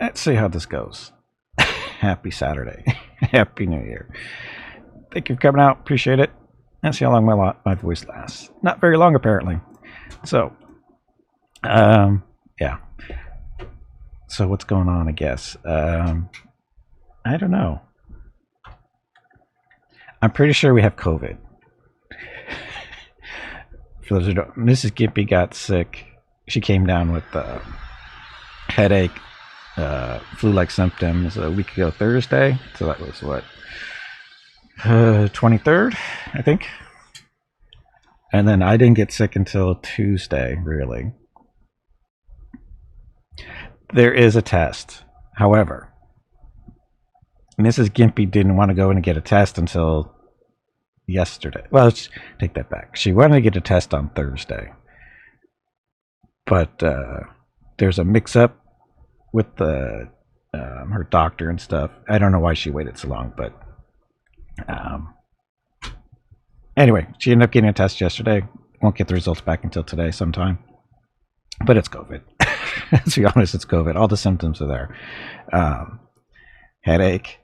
let's see how this goes. Happy Saturday. Happy New Year. Thank you for coming out. Appreciate it. And see how long my voice lasts. Not very long, apparently. So, yeah. So what's going on, I guess? I don't know. I'm pretty sure we have COVID. For those who don't, Mrs. Gimpy got sick. She came down with headache, flu-like symptoms a week ago Thursday. So that was what, 23rd, I think. And then I didn't get sick until Tuesday, really. There is a test. However, Mrs. Gimpy didn't want to go in and get a test until yesterday. Well, let's take that back. She wanted to get a test on Thursday. But there's a mix-up with her doctor and stuff. I don't know why she waited so long, but anyway, she ended up getting a test yesterday. Won't get the results back until today sometime. But it's COVID. Let's be honest, it's COVID. All the symptoms are there. Headache,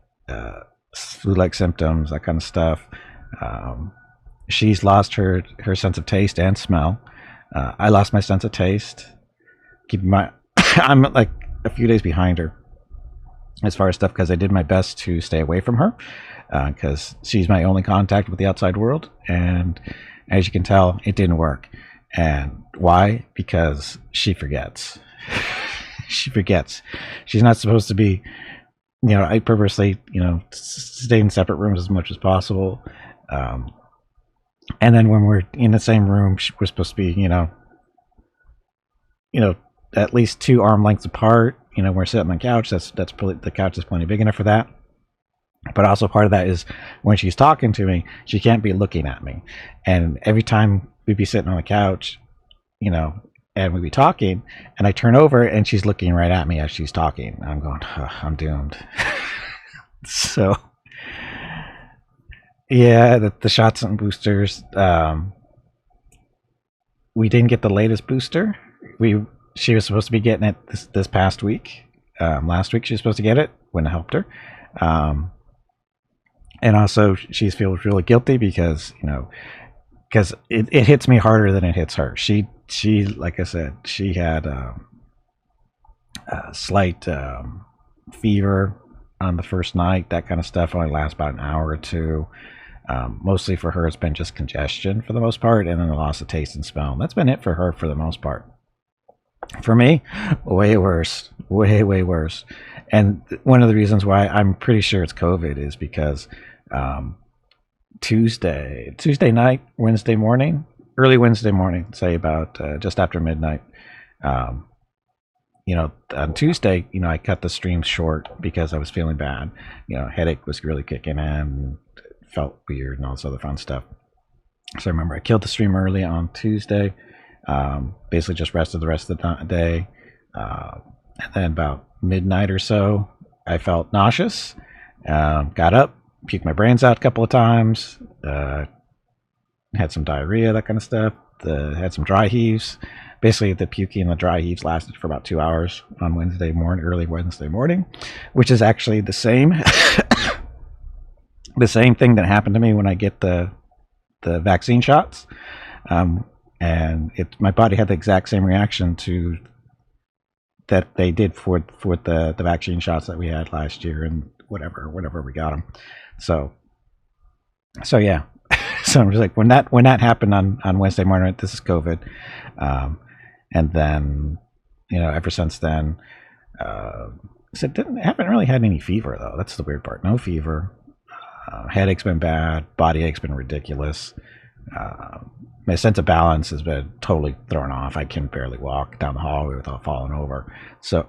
flu-like symptoms, that kind of stuff. She's lost her sense of taste and smell. I lost my sense of taste. I'm like a few days behind her as far as stuff because I did my best to stay away from her because she's my only contact with the outside world. And as you can tell, it didn't work. And why? Because she forgets. She forgets. She's not supposed to be, I purposely, stay in separate rooms as much as possible. And then when we're in the same room, we're supposed to be, at least 2 arm lengths apart. We're sitting on the couch. That's probably, the couch is plenty big enough for that. But also part of that is when she's talking to me, she can't be looking at me. And every time we'd be sitting on the couch, and we'd be talking, and I turn over and she's looking right at me as she's talking. I'm going, oh, I'm doomed. So, yeah, the shots and boosters. We didn't get the latest booster. She was supposed to be getting it this past week. Last week she was supposed to get it. Wouldn't have helped her. And also she feels really guilty because it hits me harder than it hits her. She like I said, she had a slight fever on the first night. That kind of stuff only lasts about an hour or two. Mostly for her, it's been just congestion for the most part, and then the loss of taste and smell. That's been it for her for the most part. For me, way worse, way worse. And one of the reasons why I'm pretty sure it's COVID is because Tuesday night, Wednesday morning, early Wednesday morning, say about just after midnight. On Tuesday, I cut the stream short because I was feeling bad. Headache was really kicking in, felt weird, and all this other fun stuff. So I remember I killed the stream early on Tuesday. Basically just rested the rest of the day. And then about midnight or so, I felt nauseous. Got up, puked my brains out a couple of times. Had some diarrhea, that kind of stuff. Had some dry heaves. Basically, the puking and the dry heaves lasted for about 2 hours on early Wednesday morning, which is actually the same, the same thing that happened to me when I get the vaccine shots. And my body had the exact same reaction to that they did for the vaccine shots that we had last year and whatever we got them. So yeah. So I'm just like, when that happened on Wednesday morning, this is COVID. And then, ever since then, haven't really had any fever though. That's the weird part. No fever. Headache's been bad. Body ache's been ridiculous. My sense of balance has been totally thrown off. I can barely walk down the hallway without falling over. So,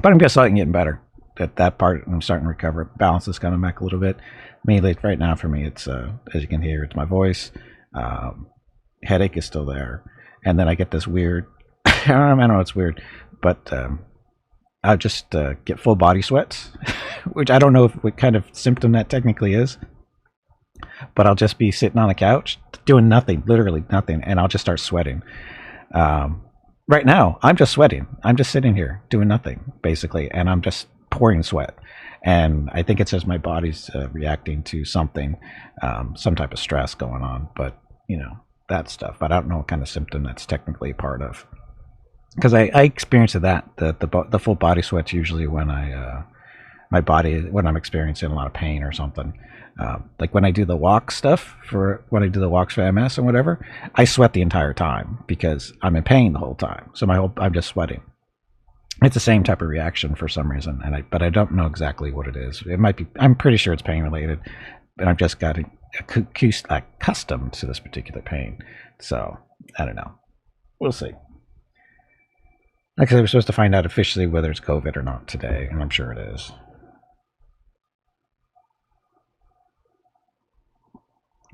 but I'm just getting better. That part, I'm starting to recover. Balance is coming back a little bit. Mainly right now for me, it's as you can hear, it's my voice. Headache is still there, and then I get this weird. I don't know, it's weird, but I just get full body sweats, which I don't know what kind of symptom that technically is. But I'll just be sitting on the couch doing nothing, literally nothing, and I'll just start sweating. Right now, I'm just sweating. I'm just sitting here doing nothing, basically, and I'm just pouring sweat. And I think it's just my body's reacting to something, some type of stress going on. But, that stuff. But I don't know what kind of symptom that's technically part of. Because I experience that. The full body sweat's usually when when I'm experiencing a lot of pain or something. Like when I do the walk stuff when I do the walks for MS and whatever, I sweat the entire time because I'm in pain the whole time. So I'm just sweating. It's the same type of reaction for some reason, but I don't know exactly what it is. It might be. I'm pretty sure it's pain related, but I've just got accustomed to this particular pain. So I don't know. We'll see. Like I said, we're supposed to find out officially whether it's COVID or not today, and I'm sure it is.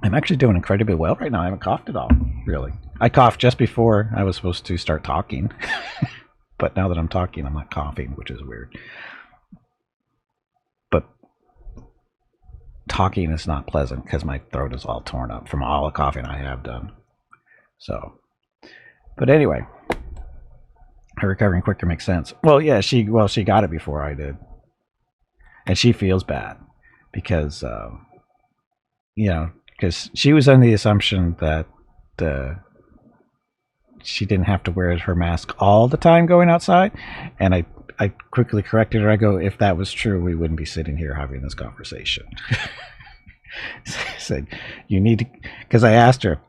I'm actually doing incredibly well right now. I haven't coughed at all, really. I coughed just before I was supposed to start talking. But now that I'm talking, I'm not coughing, which is weird. But talking is not pleasant because my throat is all torn up from all the coughing I have done. So, but anyway, her recovering quicker makes sense. Well, yeah, she got it before I did, and she feels bad because because she was under the assumption that she didn't have to wear her mask all the time going outside, and I quickly corrected her. I go, if that was true, we wouldn't be sitting here having this conversation. I said, you need to, because I asked her,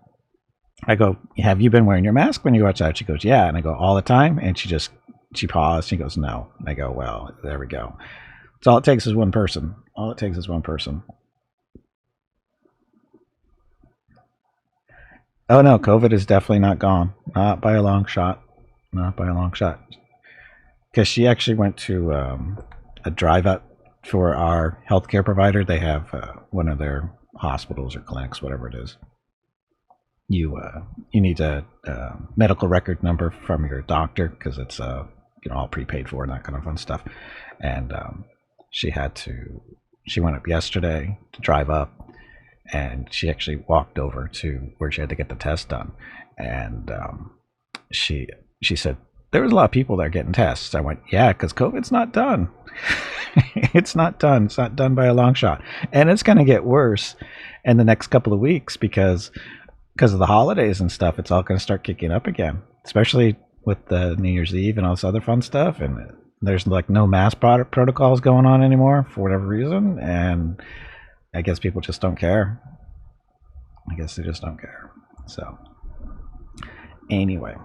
I go, have you been wearing your mask when you go outside? She goes, yeah. And I go, all the time? And she paused. She goes, no. And I go, well, there we go. So all it takes is one person. All it takes is one person. Oh no, COVID is definitely not gone. Not by a long shot. Not by a long shot. Because she actually went to a drive up for our healthcare provider. They have one of their hospitals or clinics, whatever it is. You need a medical record number from your doctor because it's all prepaid for and that kind of fun stuff. And she went up yesterday to drive up. And she actually walked over to where she had to get the test done, and she said there was a lot of people there getting tests. I went, yeah, because COVID's not done. It's not done. It's not done by a long shot, and it's going to get worse in the next couple of weeks because of the holidays and stuff. It's all going to start kicking up again, especially with the New Year's Eve and all this other fun stuff. And there's like no mask protocols going on anymore for whatever reason, and I guess people just don't care. I guess they just don't care. So, anyway.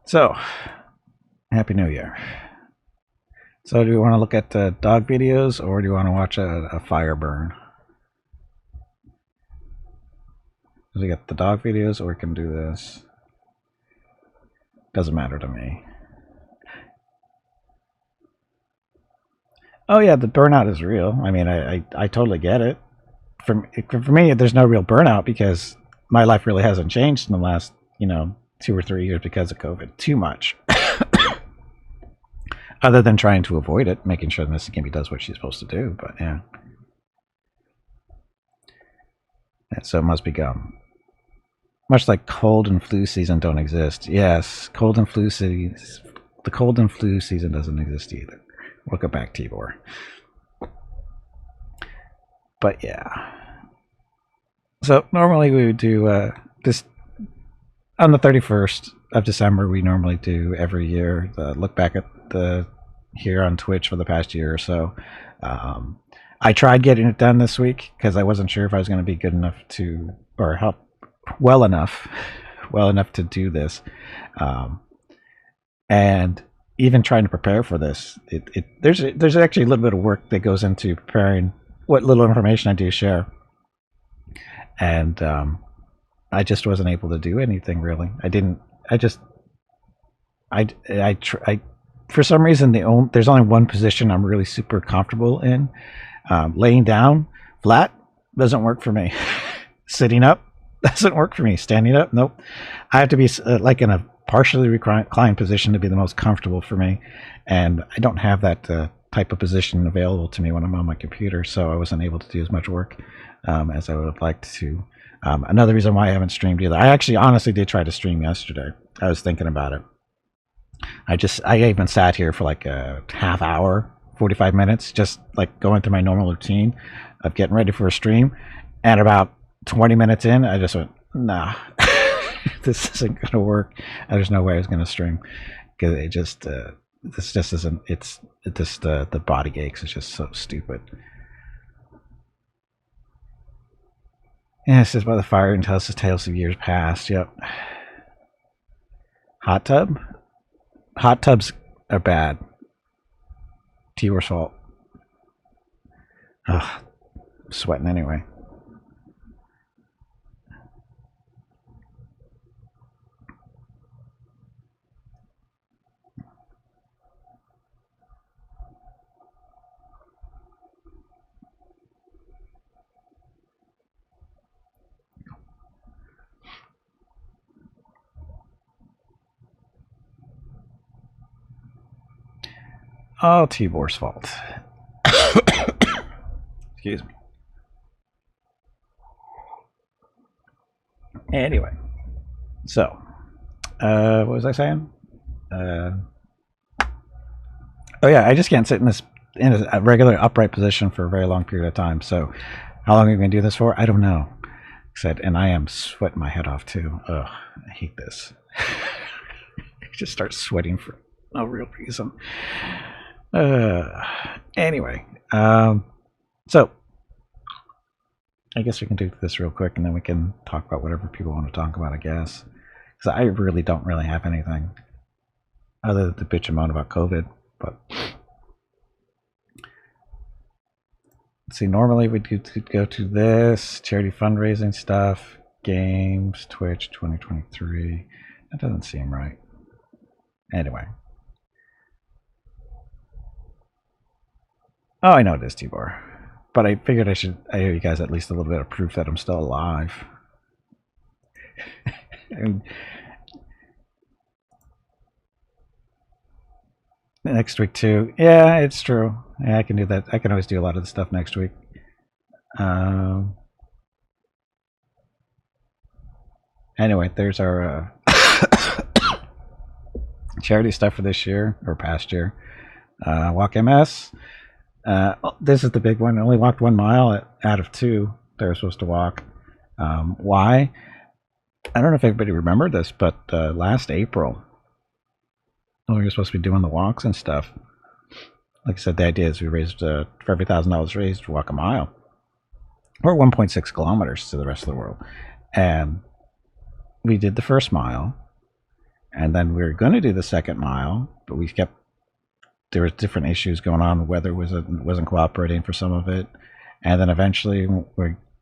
So, Happy New Year. So, do you want to look at dog videos or do you want to watch a fire burn? We got the dog videos or we can do this. Doesn't matter to me. Oh yeah, the burnout is real. I mean, I totally get it. For me, there's no real burnout because my life really hasn't changed in the last 2 or 3 years because of COVID. Too much. Other than trying to avoid it, making sure that Missy Kimby does what she's supposed to do. But yeah. And so it must be gone. Much like cold and flu season don't exist. Yes, the cold and flu season doesn't exist either. Welcome back, Tibor. But yeah. So normally we would do this on the 31st of December. We normally do every year the look back at the here on Twitch for the past year or so. I tried getting it done this week because I wasn't sure if I was going to be good enough to or help well enough to do this, and even trying to prepare for this, there's actually a little bit of work that goes into preparing what little information I do share, and I just wasn't able to do anything really. For some reason there's only one position I'm really super comfortable in. Laying down flat doesn't work for me. Sitting up doesn't work for me. Standing up, nope. I have to be like in a partially reclined position to be the most comfortable for me, and I don't have that type of position available to me when I'm on my computer, so I wasn't able to do as much work as I would have liked to. Another reason why I haven't streamed either. I actually honestly did try to stream yesterday. I was thinking about it. I even sat here for like a half hour, 45 minutes, just like going through my normal routine of getting ready for a stream. And about 20 minutes in, I just went, nah, this isn't going to work. There's no way I was going to stream because this just isn't, it's just, the body aches. It's just so stupid. Yeah, it says by the fire and tells the tales of years past. Yep. Hot tub? Hot tubs are bad. T-War's fault. Ugh, I'm sweating anyway. Oh, T-War's fault. Excuse me. Anyway, so what was I saying? Oh yeah, I just can't sit in a regular upright position for a very long period of time. So, how long are we going to do this for? I don't know. And I am sweating my head off too. Ugh, I hate this. I just start sweating for no real reason. Anyway, so I guess we can do this real quick, and then we can talk about whatever people want to talk about, I guess. Because I really don't have anything other than to bitch and moan about COVID. But let's see, normally we do go to this charity fundraising stuff, games, Twitch 2023. That doesn't seem right. Anyway. Oh, I know it is T-Bar. But I figured I should owe you guys at least a little bit of proof that I'm still alive. And next week too. Yeah, it's true. Yeah, I can do that. I can always do a lot of the stuff next week. Anyway, there's our charity stuff for this year or past year. Walk MS. This is the big one. I only walked 1 mile out of 2 they were supposed to walk. Why? I don't know if everybody remembered this, but last April, when we were supposed to be doing the walks and stuff, like I said, the idea is we raised, for every $1,000 raised, walk a mile, or 1.6 kilometers to the rest of the world. And we did the first mile, and then we were going to do the second mile, but there was different issues going on. Weather wasn't cooperating for some of it, and then eventually,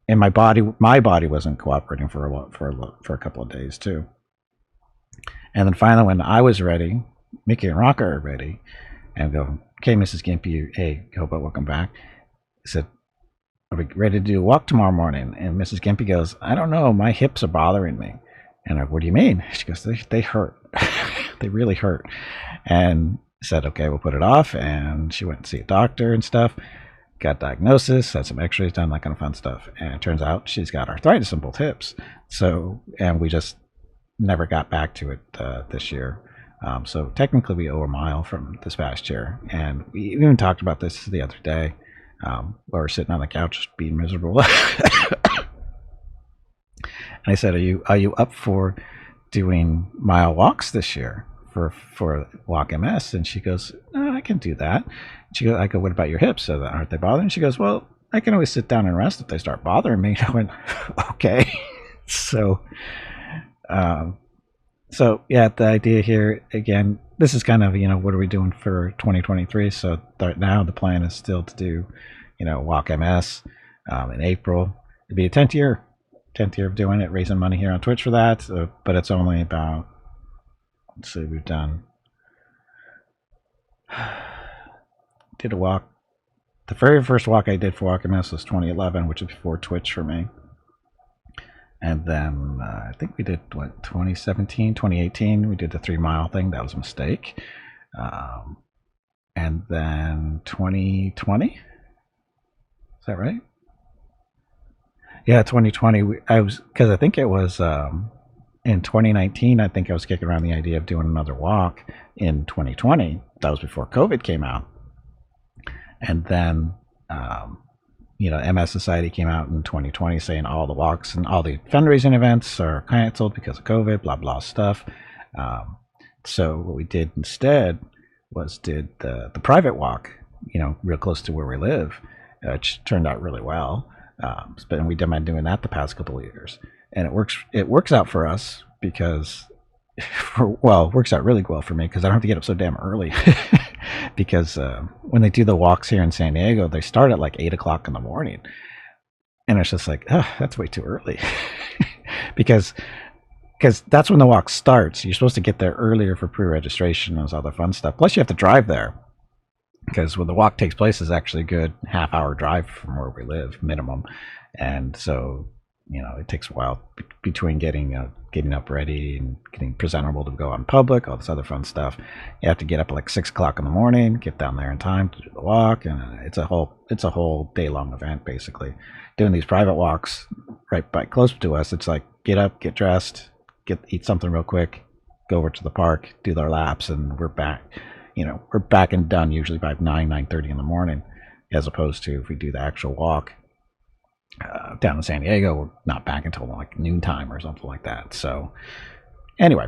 my body wasn't cooperating for a couple of days too. And then finally, when I was ready, Mickey and Rocker are ready, and go, okay, Mrs. Gimpy, hey, Hobo, welcome back. I said, are we ready to do a walk tomorrow morning? And Mrs. Gimpy goes, I don't know, my hips are bothering me. And I go, what do you mean? She goes, they hurt. They really hurt. And I said, okay, we'll put it off. And she went to see a doctor and stuff, got diagnosis, had some x-rays done, that kind of fun stuff. And it turns out she's got arthritis in both hips. So, and we just never got back to it this year. So technically we owe a mile from this past year. And we even talked about this the other day, where we're sitting on the couch just being miserable. And I said, are you up for doing mile walks this year for Walk MS? And she goes, oh, I can do that. I go, what about your hips? So aren't they bothering? She goes, well, I can always sit down and rest if they start bothering me. I went, okay. So yeah, the idea here, again, this is kind of, what are we doing for 2023? So now the plan is still to do, Walk MS in April. It'd be a 10th year of doing it, raising money here on Twitch for that. But it's only about, let's see, we've done, did a walk. The very first walk I did for Walk MS was 2011, which is before Twitch for me. And then I think we did, 2017, 2018, we did the 3 mile thing. That was a mistake. And then 2020, is that right? Yeah, 2020. Because I think it was in 2019, I think I was kicking around the idea of doing another walk in 2020. That was before COVID came out. And then, MS Society came out in 2020 saying all the walks and all the fundraising events are canceled because of COVID, blah, blah stuff. So what we did instead was did the private walk, real close to where we live, which turned out really well. But we've been doing that the past couple of years. And it works out for us because, it works out really well for me because I don't have to get up so damn early. Because when they do the walks here in San Diego, they start at like 8 o'clock in the morning. And it's just like, that's way too early. because that's when the walk starts. You're supposed to get there earlier for pre-registration and all the fun stuff. Plus you have to drive there. Because when the walk takes place is actually a good half-hour drive from where we live, minimum. And so, it takes a while between getting up ready and getting presentable to go out in public, all this other fun stuff. You have to get up at like 6 o'clock in the morning, get down there in time to do the walk, and it's a whole day-long event, basically. Doing these private walks right by close to us, it's like get up, get dressed, eat something real quick, go over to the park, do their laps, and we're back. We're back and done usually by 9:30 in the morning, as opposed to if we do the actual walk down in San Diego, we're not back until like noontime or something like that. So anyway,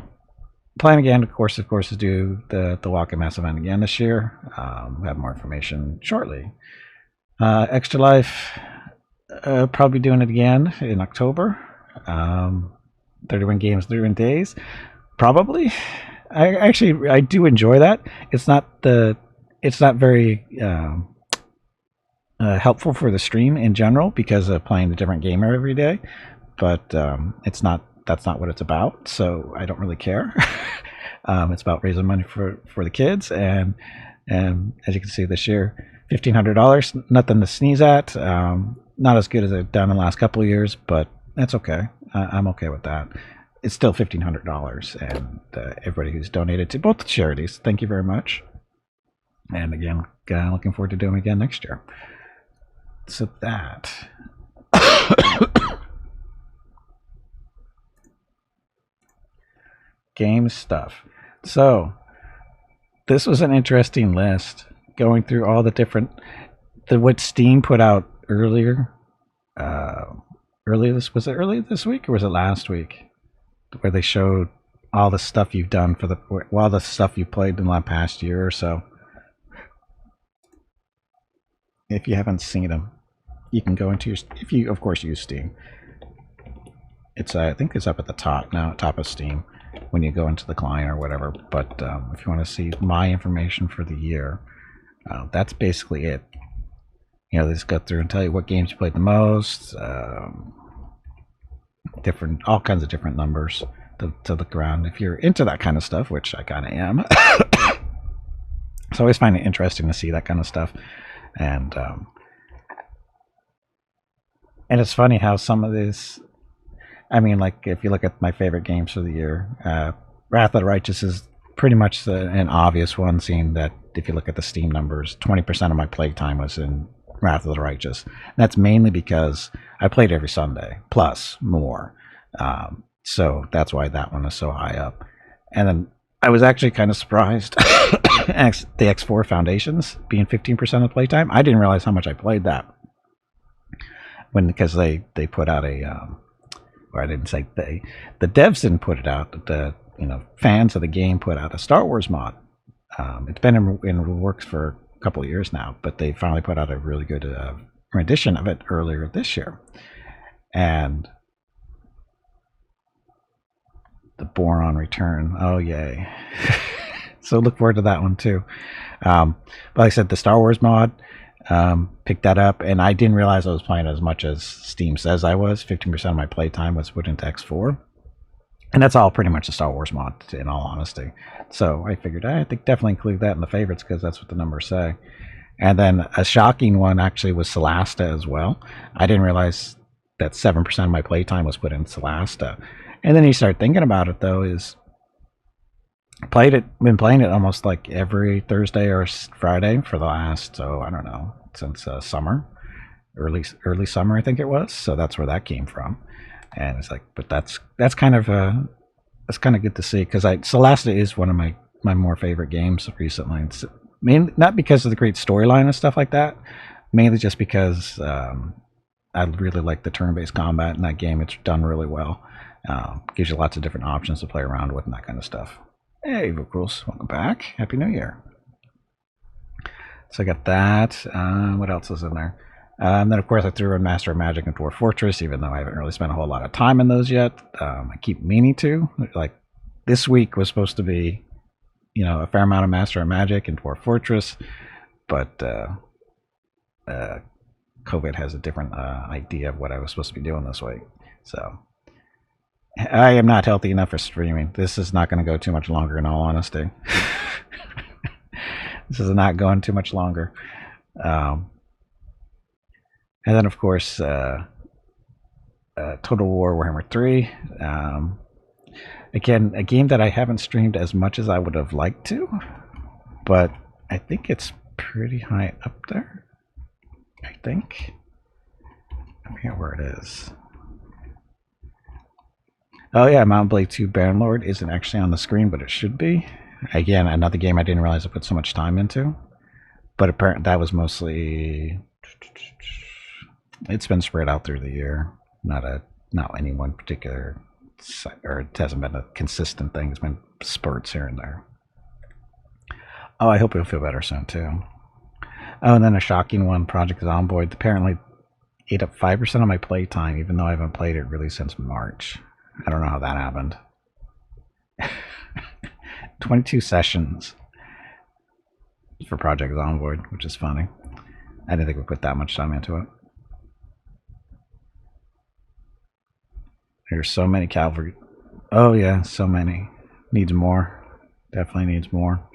plan again, of course, is do the walk and mass event again this year. We'll have more information shortly. Extra Life, probably doing it again in October. 31 games, 31 days, probably. I do enjoy that. It's not very helpful for the stream in general because of playing a different game every day, but that's not what it's about, so I don't really care. It's about raising money for the kids, and as you can see this year, $1,500, nothing to sneeze at. Not as good as I've done in the last couple of years, but that's okay. I'm okay with that. It's still $1,500, and everybody who's donated to both charities, thank you very much. And again, looking forward to doing it again next year. So that. Game stuff. So this was an interesting list, going through all the different what Steam put out earlier. Was it earlier this week or was it last week? Where they showed all the stuff you've done all the stuff you played in the past year or so. If you haven't seen them, you can go into if you of course use Steam. It's I think it's up at the top now, top of Steam, when you go into the client or whatever. But if you want to see my information for the year, that's basically it. They just go through and tell you what games you played the most. All kinds of different numbers to look around if you're into that kind of stuff, which I kind of am. So I always find it interesting to see that kind of stuff, and it's funny how some of this. I mean, like if you look at my favorite games for the year, Wrath of the Righteous is pretty much an obvious one. Seeing that if you look at the Steam numbers, 20% of my play time was in Wrath of the Righteous. And that's mainly because I played every Sunday, plus more. So that's why that one is so high up. And then I was actually kind of surprised. The X4 Foundations being 15% of playtime. I didn't realize how much I played that. Because they put out or I didn't say they. The devs didn't put it out. The fans of the game put out a Star Wars mod. It's been in works for a couple of years now, but they finally put out a really good rendition of it earlier this year. And the Boron Return. Oh, yay. So look forward to that one, too. But like I said, the Star Wars mod, picked that up, and I didn't realize I was playing as much as Steam says I was. 15% of my playtime was put into X4. And that's all pretty much the Star Wars mod, in all honesty. So I figured I think definitely include that in the favorites because that's what the numbers say. And then a shocking one actually was Solasta as well. I didn't realize that 7% of my playtime was put in Solasta. And then you start thinking about it, though, is been playing it almost like every Thursday or Friday for the last, I don't know, since summer, early summer, I think it was. So that's where that came from. And it's like, but that's kind of That's kind of good to see because Celeste is one of my more favorite games recently. It's not because of the great storyline and stuff like that, mainly just because I really like the turn-based combat in that game. It's done really well. Gives you lots of different options to play around with and that kind of stuff. Hey, Vocals, welcome back. Happy New Year. So I got that. What else is in there? And then, of course, I threw in Master of Magic and Dwarf Fortress, even though I haven't really spent a whole lot of time in those yet. I keep meaning to. Like, this week was supposed to be, a fair amount of Master of Magic and Dwarf Fortress, but COVID has a different idea of what I was supposed to be doing this week. So I am not healthy enough for streaming. This is not going to go too much longer, in all honesty. This is not going too much longer. And then, of course, Total War Warhammer 3. Again, a game that I haven't streamed as much as I would have liked to, but I think it's pretty high up there. I think. I forget where it is. Oh yeah, Mount Blade 2 Baron Lord isn't actually on the screen, but it should be. Again, another game I didn't realize I put so much time into. But apparently that was mostly... It's been spread out through the year. Not any one particular... Or it hasn't been a consistent thing. It's been spurts here and there. Oh, I hope you'll feel better soon, too. Oh, and then a shocking one, Project Zomboid. Apparently ate up 5% of my playtime, even though I haven't played it really since March. I don't know how that happened. 22 sessions for Project Zomboid, which is funny. I didn't think we put that much time into it. There's so many cavalry. Oh yeah, so many. Needs more. Definitely needs more.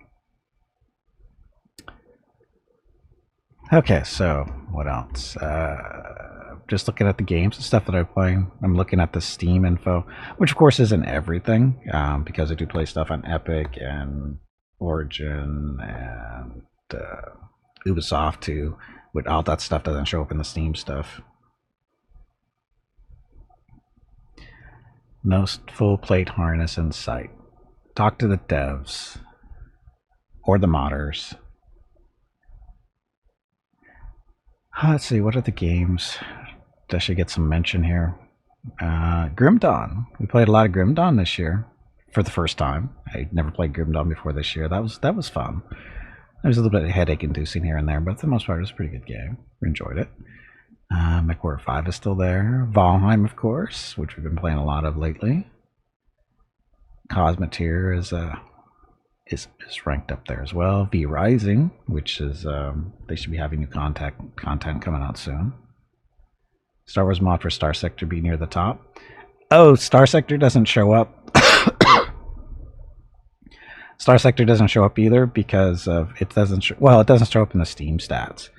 Okay, so what else? Just looking at the games and stuff that I'm playing. I'm looking at the Steam info, which of course isn't everything, because I do play stuff on Epic and Origin and Ubisoft too. But all that stuff doesn't show up in the Steam stuff. No full plate harness in sight. Talk to the devs or the modders. Let's see, what are the games that should get some mention here? Grim Dawn. We played a lot of Grim Dawn this year for the first time. I never played Grim Dawn before this year. That was fun. There was a little bit of headache inducing here and there, but for the most part, it was a pretty good game. We enjoyed it. MechWarrior 5 is still there. Valheim, of course, which we've been playing a lot of lately. Cosmeteer is ranked up there as well. V Rising, which is they should be having new content coming out soon. Star Wars mod for Star Sector be near the top. Oh, Star Sector doesn't show up. Star Sector doesn't show up either because of it doesn't it doesn't show up in the Steam stats,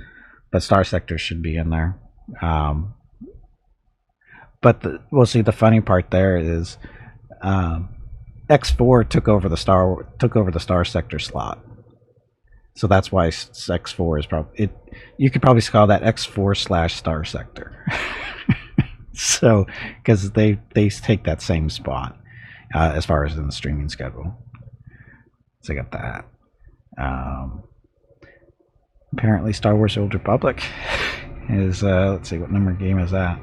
but Star Sector should be in there. But we'll see. The funny part there is X4 took over the Star Sector slot, so that's why X4 is probably you could probably call that X4 / Star Sector. So because they take that same spot as far as in the streaming schedule. So I got that. Apparently, Star Wars: Old Republic is let's see, what number game is that?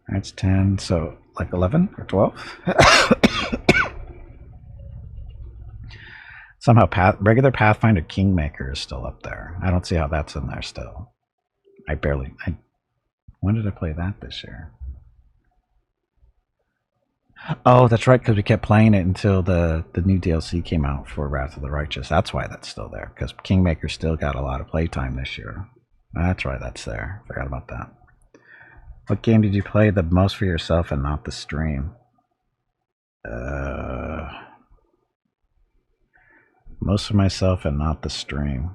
That's 10, so like 11 or 12. Somehow regular Pathfinder Kingmaker is still up there. I don't see how that's in there still. When did I play that this year? Oh, that's right, because we kept playing it until the new DLC came out for Wrath of the Righteous. That's why that's still there, because Kingmaker still got a lot of playtime this year. That's right, that's there. Forgot about that. What game did you play the most for yourself and not the stream? Most for myself and not the stream.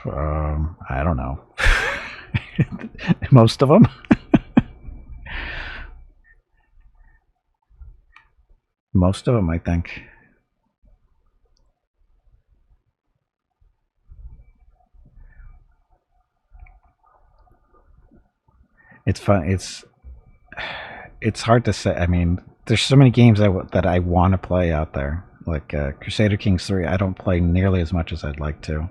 I don't know. Most of them. Most of them, I think. It's fun. It's hard to say. I mean, there's so many games that I want to play out there. Like Crusader Kings 3, I don't play nearly as much as I'd like to.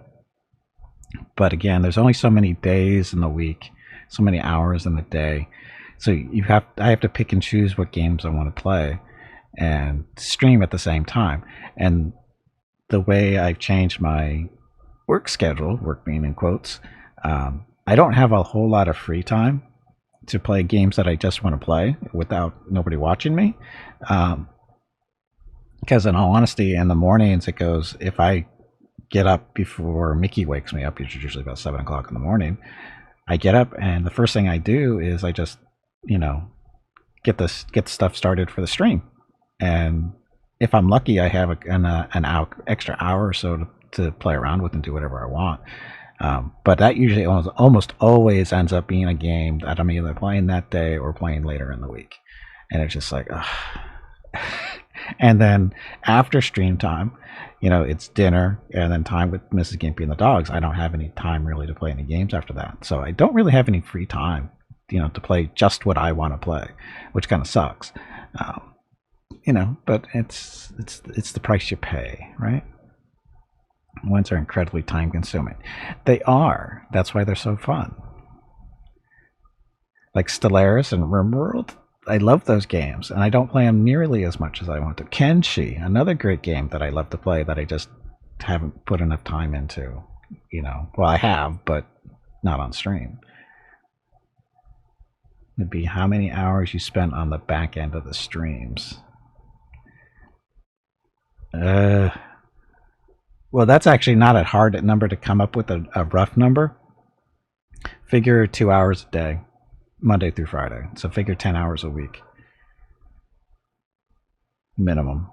But again, there's only so many days in the week, so many hours in the day. So I have to pick and choose what games I want to play and stream at the same time. And the way I've changed my work schedule, work being in quotes, I don't have a whole lot of free time to play games that I just want to play without nobody watching me. Because in all honesty, in the mornings it goes, if I get up before Mickey wakes me up, which is usually about 7 o'clock in the morning, I get up and the first thing I do is I just, you know, get stuff started for the stream. And if I'm lucky, I have an extra hour or so to play around with and do whatever I want. But that usually almost always ends up being a game that I'm either playing that day or playing later in the week. And it's just like, ugh. And then after stream time, it's dinner and then time with Mrs. Gimpy and the dogs. I don't have any time really to play any games after that. So I don't really have any free time, to play just what I want to play, which kind of sucks. But it's the price you pay, right? Ones are incredibly time consuming. They are. That's why they're so fun. Like Stellaris and RimWorld, I love those games, and I don't play them nearly as much as I want to. Kenshi, another great game that I love to play that I just haven't put enough time into. Well, I have, but not on stream. It'd be how many hours you spent on the back end of the streams. Well, that's actually not a hard number to come up with, a rough number. Figure 2 hours a day, Monday through Friday. So figure 10 hours a week. Minimum.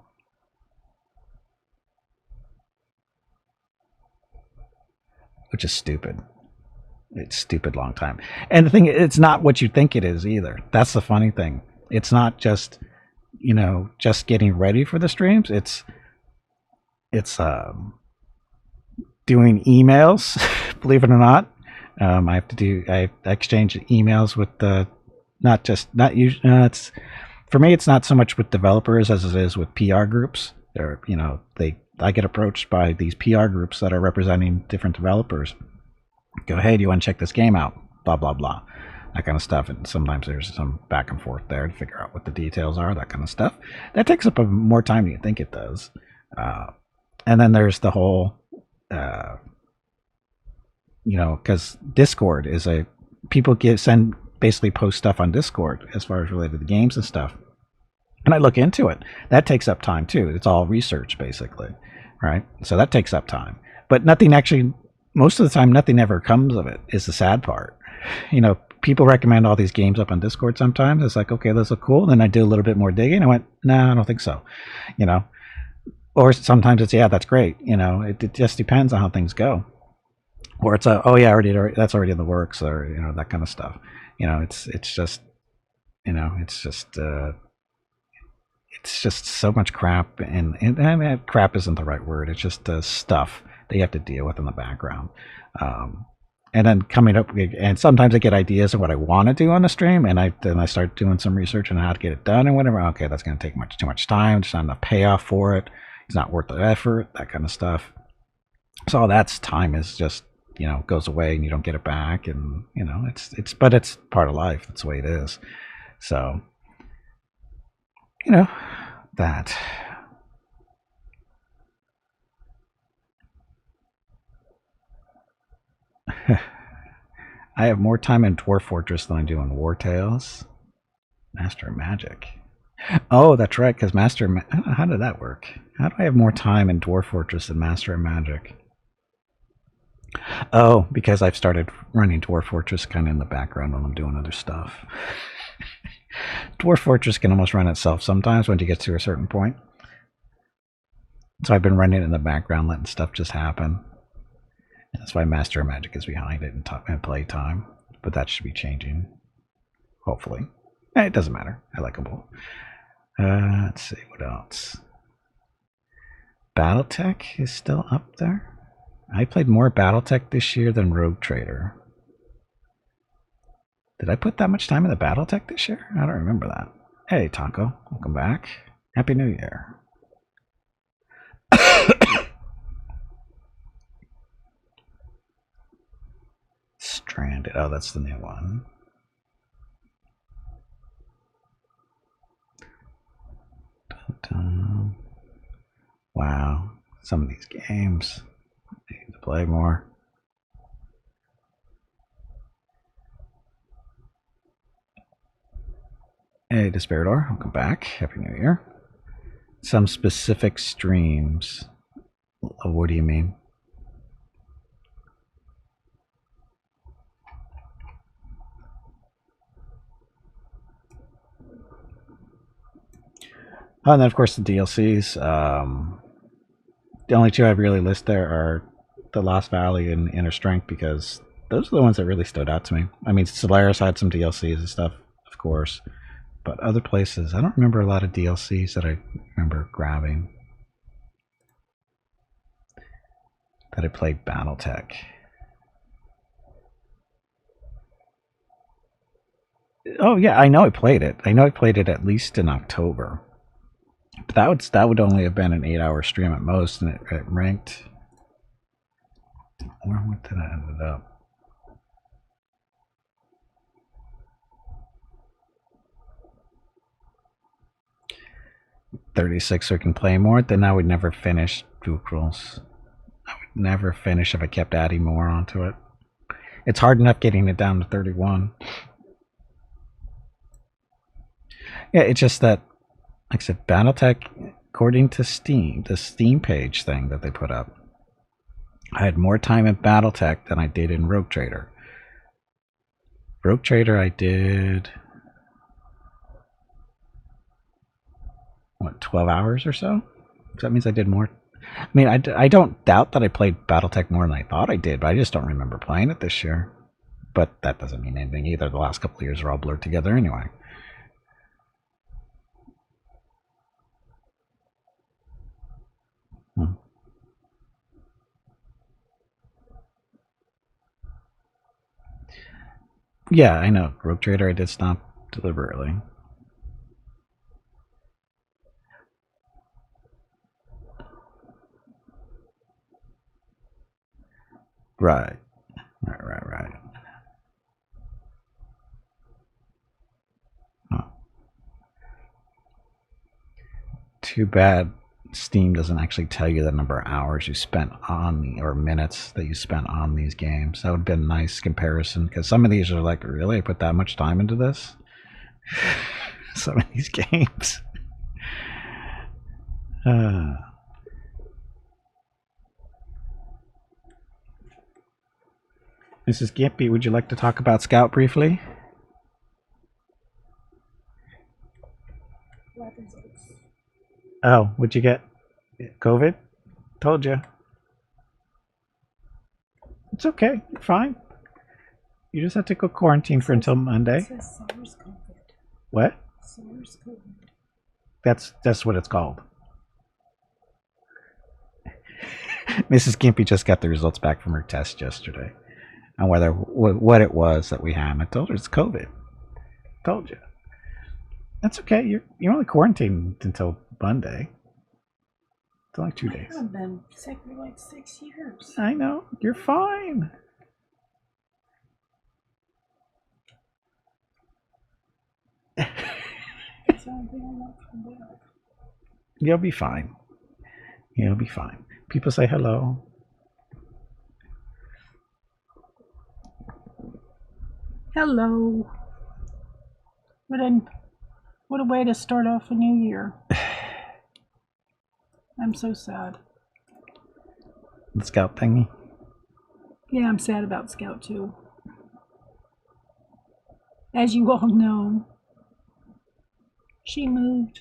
Which is stupid. It's stupid long time. And the thing, it's not what you think it is either. That's the funny thing. It's not just, just getting ready for the streams. It's doing emails, believe it or not. I exchange emails with for me, it's not so much with developers as it is with PR groups. I get approached by these PR groups that are representing different developers. Go, hey, do you want to check this game out? Blah, blah, blah. That kind of stuff. And sometimes there's some back and forth there to figure out what the details are, that kind of stuff. That takes up more time than you think it does. And then there's the whole, because Discord is people basically post stuff on Discord as far as related to games and stuff. And I look into it. That takes up time too. It's all research basically, right? So that takes up time. But most of the time, nothing ever comes of it is the sad part. People recommend all these games up on Discord sometimes. It's like, okay, those look cool. Then I do a little bit more digging. I went, no, I don't think so. Or sometimes it's, yeah, that's great. It just depends on how things go. Or it's oh yeah, that's already in the works, or that kind of stuff. It's just so much crap, and I mean, crap isn't the right word. It's just stuff that you have to deal with in the background. And then coming up, and sometimes I get ideas of what I want to do on the stream, and then I start doing some research on how to get it done and whatever. Okay, that's going to take too much time. There's not enough payoff for it. It's not worth the effort. That kind of stuff. So all that's time is just goes away, and you don't get it back, and but it's part of life. That's the way it is. So that. I have more time in Dwarf Fortress than I do in War Tales. Master of Magic. Oh, that's right, because how did that work? How do I have more time in Dwarf Fortress than Master of Magic? Oh, because I've started running Dwarf Fortress kind of in the background when I'm doing other stuff. Dwarf Fortress can almost run itself sometimes when you get to a certain point. So I've been running it in the background, letting stuff just happen. That's why Master of Magic is behind it in play time. But that should be changing. Hopefully. It doesn't matter. I like them both. Let's see, what else? Battletech is still up there. I played more Battletech this year than Rogue Trader. Did I put that much time in the BattleTech this year? I don't remember that. Hey, Taco. Welcome back. Happy New Year. Stranded. Oh, that's the new one. Dun, dun. Wow. Some of these games. I need to play more. Hey, Despairador. Welcome back. Happy New Year. Some specific streams. What do you mean? Oh, and then of course the DLCs. The only two I really list there are the Lost Valley and Inner Strength because those are the ones that really stood out to me. I mean, Solaris had some DLCs and stuff, of course, but other places, I don't remember a lot of DLCs that I remember grabbing. That I played BattleTech. Oh yeah, I know I played it. I know I played it at least in October. But that would only have been an 8-hour stream at most, and it ranked. What did I end up? $36, so I can play more. Then I would never finish Dukrals. I would never finish if I kept adding more onto it. It's hard enough getting it down to 31. Yeah, it's just that, like I said, BattleTech, according to Steam, the Steam page thing that they put up, I had more time in BattleTech than I did in Rogue Trader. Rogue Trader I did, what, 12 hours or so? So that means I did more. I mean, I don't doubt that I played BattleTech more than I thought I did, but I just don't remember playing it this year. But that doesn't mean anything either. The last couple of years are all blurred together anyway. Yeah, I know. Rogue Trader I did stop deliberately. Right. Right. Huh. Too bad Steam doesn't actually tell you the number of hours you spent on or minutes that you spent on these games. That would have been a nice comparison because some of these are like, really? I put that much time into this? Some of these games. Mrs. Gimpy, would you like to talk about Scout briefly? Oh, would you get COVID? Told you. It's okay. You're fine. You just have to go quarantine for until Monday. What? That's what it's called. Mrs. Gimpy just got the results back from her test yesterday on what it was that we had. I told her it's COVID. Told you. That's okay. You're only quarantined until Monday. It's only 2 days. I've been sick for like 6 years. I know. You're fine. You'll be fine. You'll be fine. People say hello. Hello. What a way to start off a new year. I'm so sad. The Scout thingy? Yeah, I'm sad about Scout too. As you all know, she moved.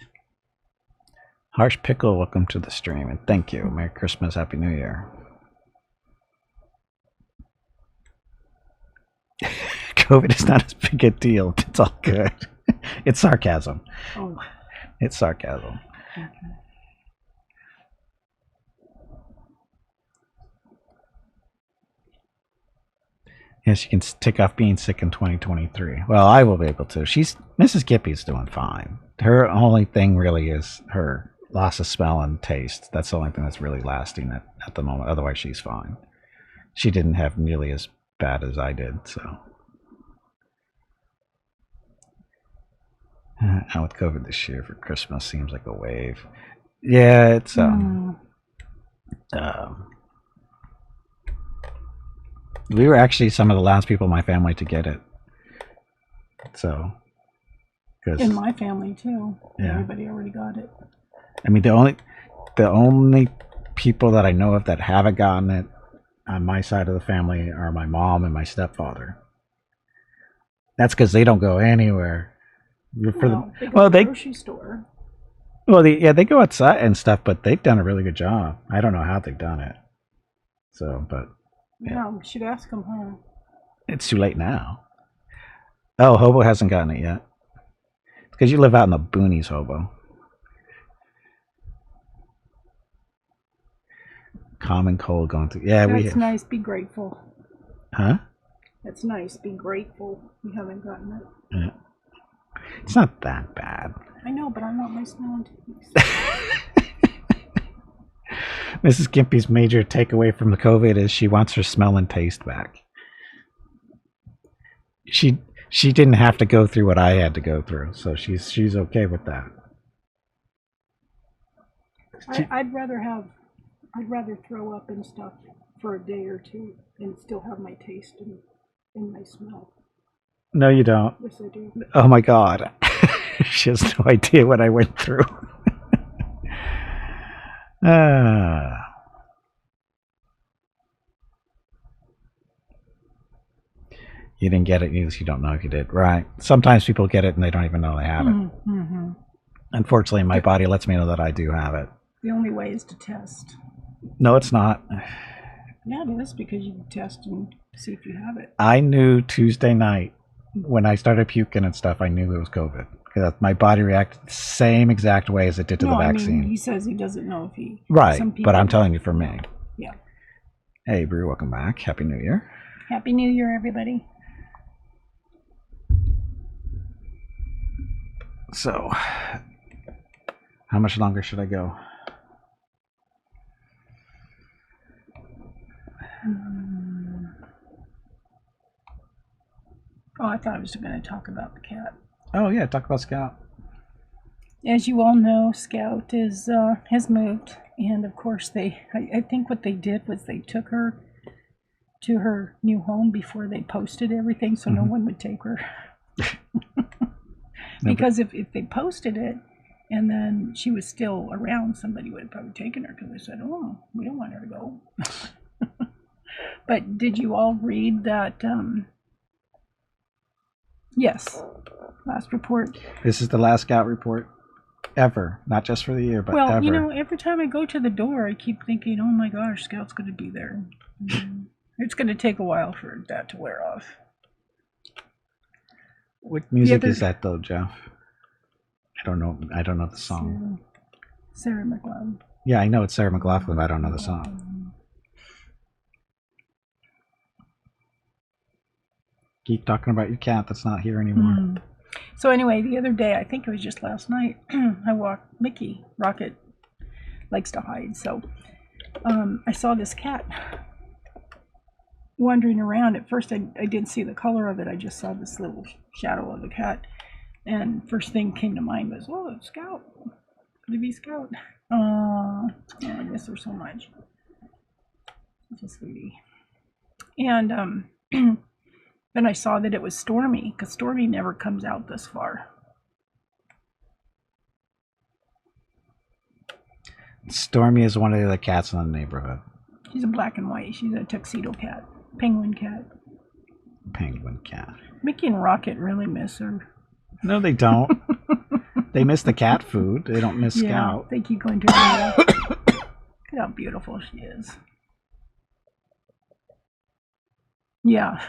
Harsh Pickle, welcome to the stream, and thank you. Merry Christmas, Happy New Year. COVID is not as big a deal. It's all good. It's sarcasm. Oh. It's sarcasm. Okay. Yeah, she can take off being sick in 2023. Well, I will be able to. She's Mrs. Gippy's doing fine. Her only thing really is her loss of smell and taste. That's the only thing that's really lasting at the moment. Otherwise, she's fine. She didn't have nearly as bad as I did, so. Out with COVID this year for Christmas seems like a wave. Yeah, it's we were actually some of the last people in my family to get it. So, because In my family too. Yeah. Everybody already got it. I mean, the only people that I know of that haven't gotten it on my side of the family are my mom and my stepfather. That's because they don't go anywhere. They go to the grocery store. Well, they go outside and stuff, but they've done a really good job. I don't know how they've done it. So, but Yeah, we should ask them, huh? it's too late now. Oh, Hobo hasn't gotten it yet. It's because you live out in the boonies, Hobo. Common cold going through. Yeah, That's nice. Be grateful. Huh? That's nice. Be grateful. We haven't gotten it. Yeah. It's not that bad. I know, but I want my smell and taste. Mrs. Gimpy's major takeaway from the COVID is she wants her smell and taste back. She didn't have to go through what I had to go through, so she's okay with that. I'd rather throw up and stuff for a day or two and still have my taste and my smell. No, you don't. Yes, I do. Oh my God. She has no idea what I went through. You didn't get it, you don't know if you did. Right. Sometimes people get it and they don't even know they have it. Mm-hmm. Unfortunately, my body lets me know that I do have it. The only way is to test. No, it's not. Yeah, it is, because you can test and see if you have it. I knew Tuesday night when I started puking and stuff, I knew it was COVID. Because my body reacted the same exact way as it did to the vaccine. I mean, he says he doesn't know if he... Right, but I'm telling you for me. Yeah. Hey, Brew, welcome back. Happy New Year. Happy New Year, everybody. So, how much longer should I go? Oh, I thought I was going to talk about the cat. Oh, yeah, talk about Scout. As you all know, Scout has moved, and of course I think what they did was they took her to her new home before they posted everything, so no one would take her. Because if they posted it and then she was still around, somebody would have probably taken her, because they said, oh, we don't want her to go. But did you all read that? Yes, last report. This is the last Scout report ever, not just for the year, but ever. Well, every time I go to the door, I keep thinking, oh my gosh, Scout's going to be there. It's going to take a while for that to wear off. What music is that, though, Jeff? I don't know the song. Sarah McLachlan. Yeah, I know it's Sarah McLachlan, but I don't know the song. Keep talking about your cat that's not here anymore. So anyway, the other day, I think it was just last night, I walked Mickey. Rocket likes to hide, so I saw this cat wandering around. At first, I didn't see the color of it. I just saw this little shadow of a cat. And first thing came to mind was, oh, it's Scout. Could it be Scout? Oh, I miss her so much. Such a sweetie. And then I saw that it was Stormy, because Stormy never comes out this far. Stormy is one of the other cats in the neighborhood. She's a black and white. She's a tuxedo cat. Penguin cat. Penguin cat. Mickey and Rocket really miss her. No, they don't. They miss the cat food. They don't miss Scout. They keep going to her. Look at how beautiful she is. Yeah.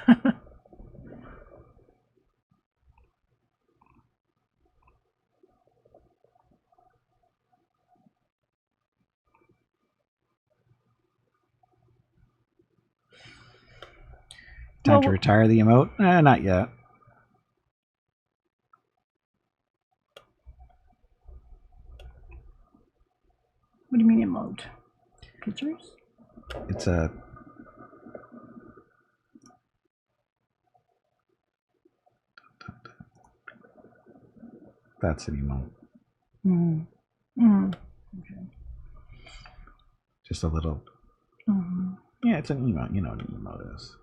Time to retire the emote? Not yet. What do you mean emote? Pictures? It's a... That's an emote. Okay. Just a little... Yeah, it's an emote. You know what an emote is.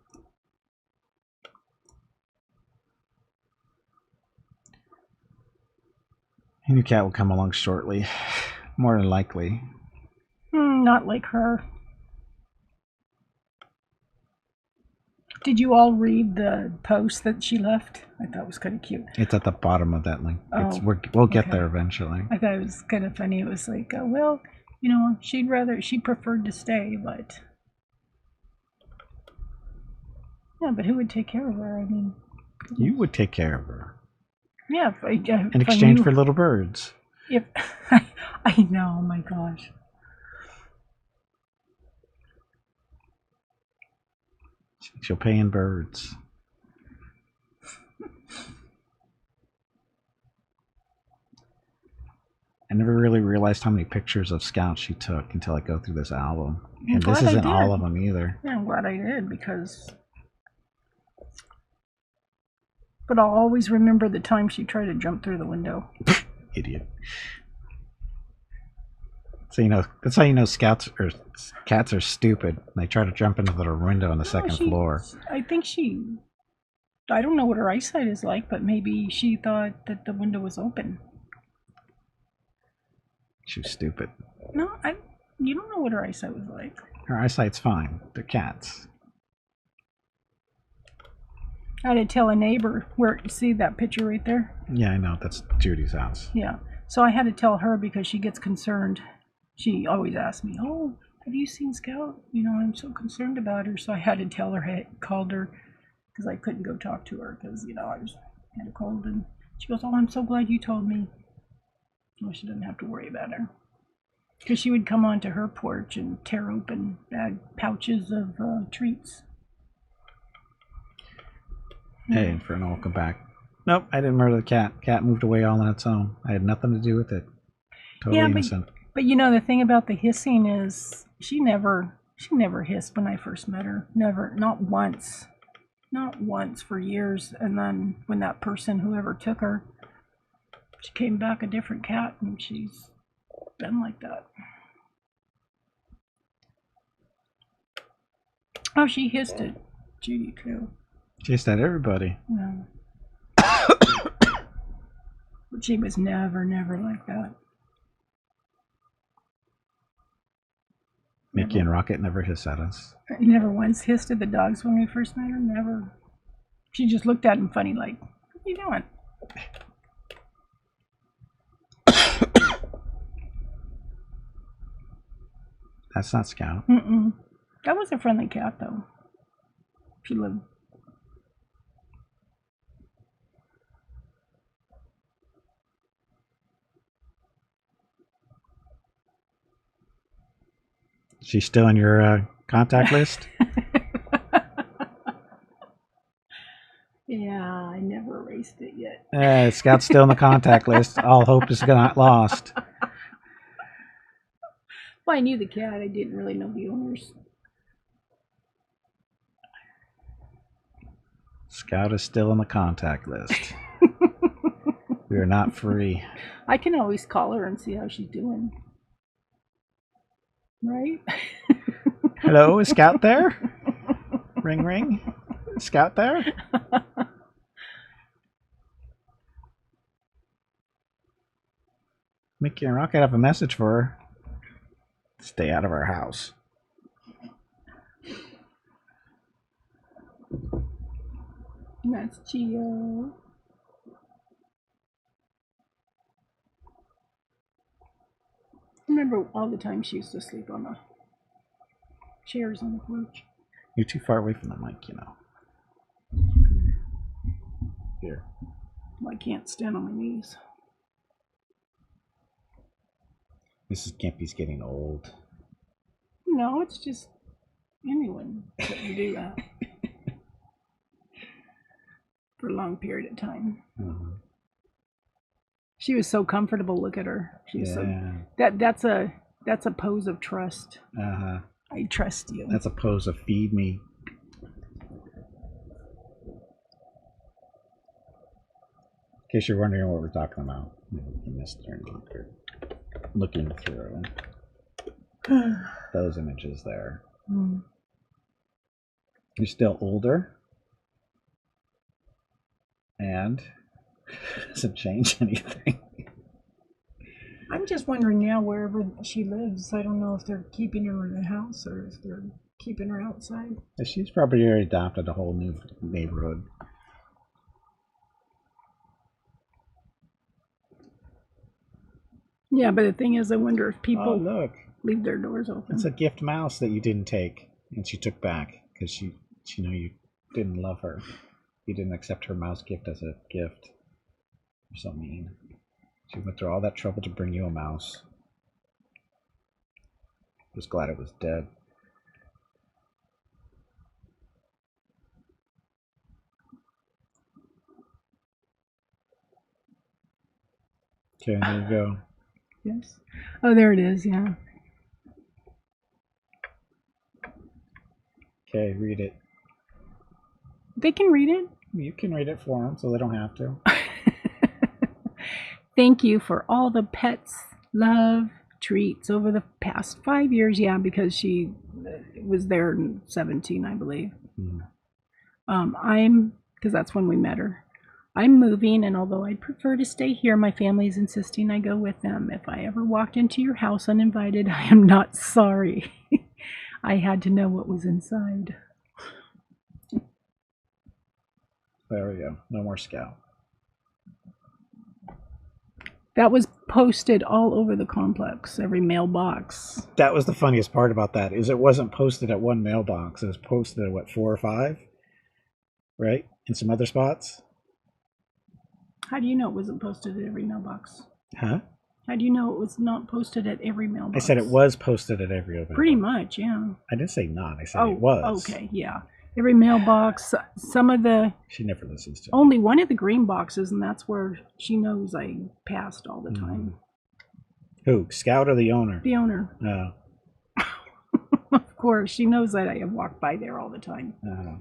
A new cat will come along shortly. More than likely. Not like her. Did you all read the post that she left? I thought it was kind of cute. It's at the bottom of that link. Oh, we'll get there eventually. I thought it was kind of funny. It was like, well, you know, she preferred to stay, but yeah, but who would take care of her? I mean, you would take care of her. Yeah, in exchange for little birds. If I know, oh my gosh. She'll pay in birds. I never really realized how many pictures of Scout she took until I go through this album. And this isn't all of them either. Yeah, I'm glad I did, because... But I'll always remember the time she tried to jump through the window. Idiot. So, you know, that's how you know cats are stupid. They try to jump into the window on the second floor. I think I don't know what her eyesight is like, but maybe she thought that the window was open. She was stupid. No, you don't know what her eyesight was like. Her eyesight's fine. They're cats. I had to tell a neighbor see that picture right there? Yeah, I know. That's Judy's house. Yeah. So I had to tell her because she gets concerned. She always asks me, "Oh, have you seen Scout? You know, I'm so concerned about her." So I had to tell her, I called her because I couldn't go talk to her because, you know, I had a cold. And she goes, "Oh, I'm so glad you told me." Well, she didn't have to worry about her. Because she would come onto her porch and tear open pouches of treats. Hey, Inferno, welcome back. Nope, I didn't murder the cat. Cat moved away all on its own. I had nothing to do with it. Totally innocent. But you know, the thing about the hissing is she never hissed when I first met her. Never. Not once. Not once for years. And then when that person, whoever took her, she came back a different cat, and she's been like that. Oh, she hissed at Judy too. She hissed at everybody. Yeah. But she was never like that. Mickey and Rocket never hiss at us. Never once hissed at the dogs when we first met her. Never. She just looked at him funny, like, "What are you doing?" That's not Scout. That was a friendly cat, though. She lived. She's still in your contact list? Yeah, I never erased it yet. Scout's still in the contact list. All hope is not lost. Well, I knew the cat. I didn't really know the owners. Scout is still in the contact list. We are not free. I can always call her and see how she's doing. Right? Hello, is Scout there? Ring, ring. Is Scout there? Mickey and Rocket have a message for her. Stay out of our house. That's Gio. I remember all the time she used to sleep on the chairs on the porch. You're too far away from the mic, you know. Here. Well, I can't stand on my knees. Mrs. Gimpy's getting old. No, it's just anyone that you do that. for a long period of time. Uh-huh. She was so comfortable. Look at her. She's so Yeah. that's a pose of trust. Uh-huh. I trust you. That's a pose of feed me. In case you're wondering what we're talking about, you missed it or looking through those images there. Mm. You're still older, and doesn't change anything. I'm just wondering now wherever she lives. I don't know if they're keeping her in the house or if they're keeping her outside. She's probably already adopted a whole new neighborhood. Yeah, but the thing is, I wonder if people look, leave their doors open. it's a gift mouse that you didn't take, and she took back because she knew you didn't love her. You didn't accept her mouse gift as a gift. You're so mean. She went through all that trouble to bring you a mouse. Was glad it was dead. Okay, there you go. Yes. Oh, there it is. Yeah. Okay, read it. They can read it. You can read it for them, so they don't have to. Thank you for all the pets, love, treats over the past 5 years. Yeah, because she was there in 17, I believe. Because that's when we met her. I'm moving, and although I'd prefer to stay here, my family's insisting I go with them. If I ever walked into your house uninvited, I am not sorry. I had to know what was inside. There we go. No more Scout. That was posted all over the complex, every mailbox. That was the funniest part about that, is it wasn't posted at one mailbox. It was posted at, what, 4 or 5? Right? In some other spots? How do you know it wasn't posted at every mailbox? Huh? How do you know it was not posted at every mailbox? I said it was posted at every mailbox. Pretty much, yeah. I didn't say not. I said it was. Okay, yeah. Every mailbox, some of the... She never listens to only one of the green boxes, and that's where she knows I passed all the time. Who? Scout or the owner? The owner. Oh. Of course, she knows that I have walked by there all the time. Oh.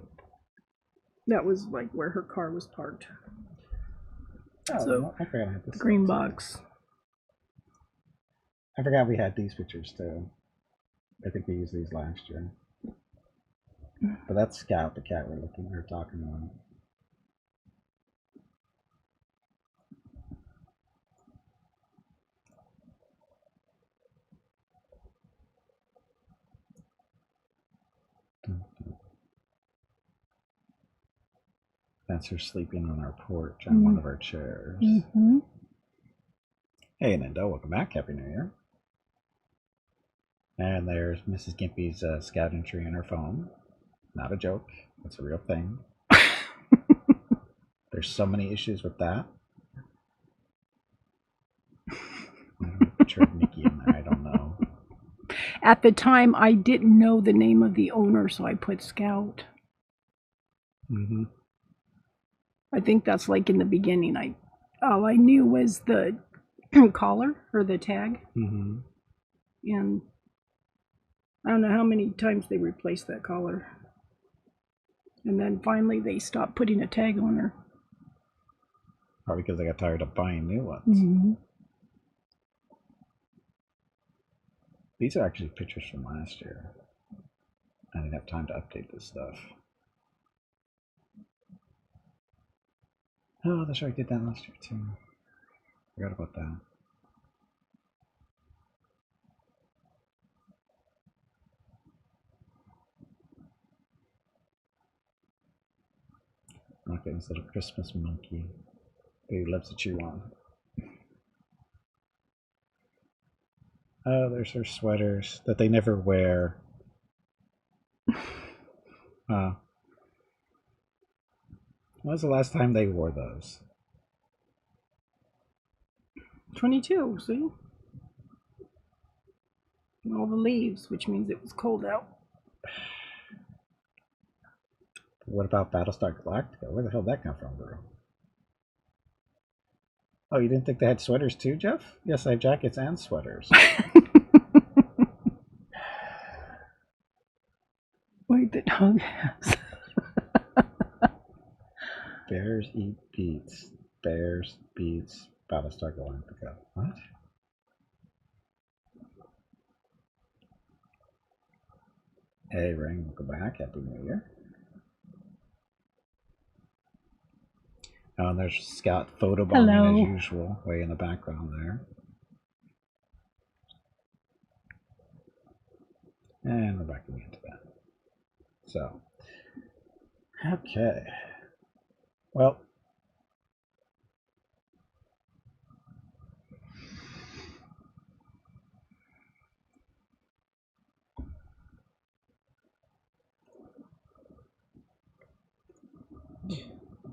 That was like where her car was parked. Oh, So, I forgot I had this. Green box. I forgot we had these pictures too. I think we used these last year. But that's Scout, the cat we're talking about. That's her sleeping on our porch on one of our chairs. Mm-hmm. Hey, Nendo, welcome back. Happy New Year. And there's Mrs. Gimpy's Scout entry on her phone. Not a joke. That's a real thing. There's so many issues with that. I don't know if picture of Nikki in there. I don't know. At the time, I didn't know the name of the owner, so I put Scout. Mm-hmm. I think that's like in the beginning. All I knew was the collar or the tag. Mm-hmm. And I don't know how many times they replaced that collar. And then finally they stopped putting a tag on her. Probably because I got tired of buying new ones. Mm-hmm. These are actually pictures from last year. I didn't have time to update this stuff. Oh, that's right. I did that last year too. Forgot about that. Okay, this little Christmas monkey who loves to chew on. Oh, there's her sweaters that they never wear. When was the last time they wore those? 22, see? And all the leaves, which means it was cold out. What about Battlestar Galactica? Where the hell did that come from, bro? Oh, you didn't think they had sweaters too, Jeff? Yes, I have jackets and sweaters. Wait, the dog has. Bears eat beets. Bears beets Battlestar Galactica. What? Hey, Ring, welcome back. Happy New Year. Oh, and there's Scout photobombing as usual, way in the background there. And we're back again to that. So, okay. Well,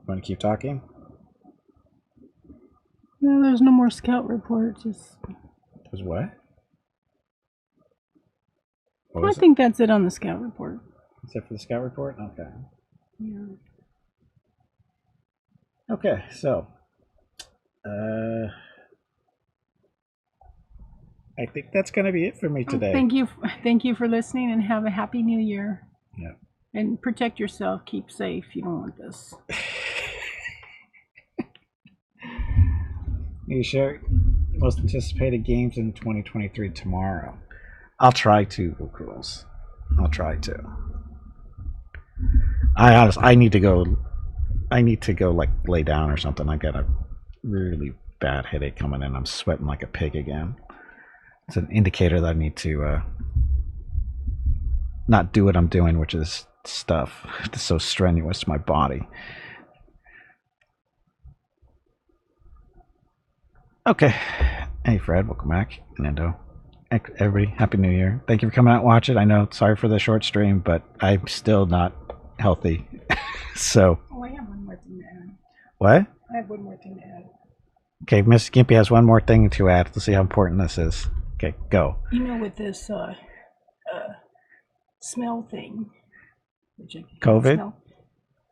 want to keep talking? No, there's no more scout report. Just. There's what? I think that's it on the scout report. Is that for the scout report? Okay. Yeah. Okay, so I think that's going to be it for me today. Thank you for listening, and have a happy New Year. Yeah. And protect yourself. Keep safe. You don't want this. You share most anticipated games in 2023 tomorrow. I'll try to, of course. I'll try to. I need to go. I need to go like lay down or something. I got a really bad headache coming in. I'm sweating like a pig again. It's an indicator that I need to not do what I'm doing, which is stuff. It's so strenuous to my body. Okay. Hey, Fred, welcome back. Nando. Everybody, Happy New Year. Thank you for coming out and watch it. I know, sorry for the short stream, but I'm still not healthy. So. Oh, I have one more thing to add. What? I have one more thing to add. Okay, Miss Gimpy has one more thing to add. Let's see how important this is. Okay, go. You know, with this smell thing, which COVID? Smell,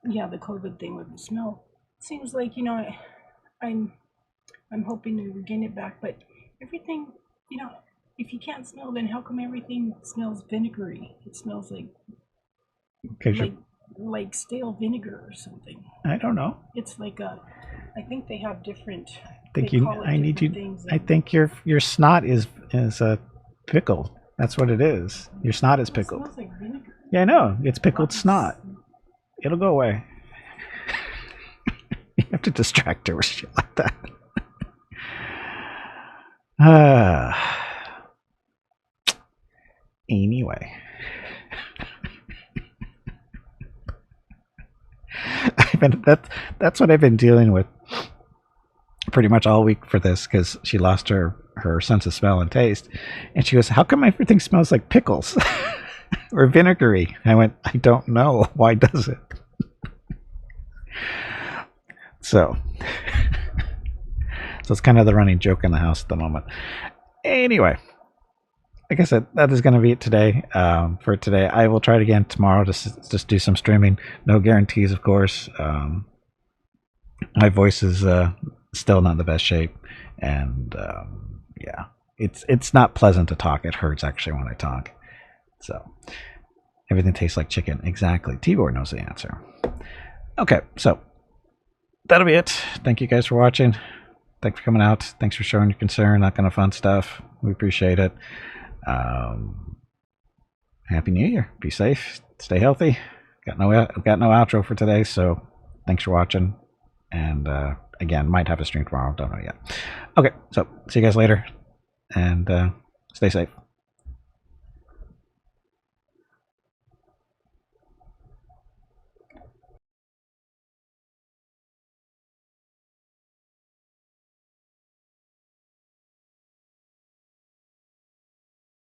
yeah, the COVID thing with the smell. Seems like, you know, I'm hoping to regain it back, but everything, you know, if you can't smell, then how come everything smells vinegary? It smells like stale vinegar or something. I don't know. It's like I think they have different. I think your snot is a pickle. That's what it is. Your snot is pickled. It smells like vinegar. Yeah, I know. It's pickled snot. It'll go away. You have to distract her with shit like that. Anyway. That's what I've been dealing with pretty much all week for this, because she lost her sense of smell and taste, and she goes, how come everything smells like pickles or vinegary? I went, I don't know. Why does it? So it's kind of the running joke in the house at the moment. Anyway, like I said, that is going to be it today. For today, I will try it again tomorrow. Just do some streaming. No guarantees, of course. My voice is still not in the best shape, and yeah, it's not pleasant to talk. It hurts actually when I talk. So everything tastes like chicken. Exactly. Tibor knows the answer. Okay, so that'll be it. Thank you guys for watching. Thanks for coming out. Thanks for showing your concern, that kind of fun stuff. We appreciate it. Happy New Year. Be safe. Stay healthy. Got no outro for today, so thanks for watching. And again, might have a stream tomorrow. Don't know yet. Okay, so see you guys later, and stay safe.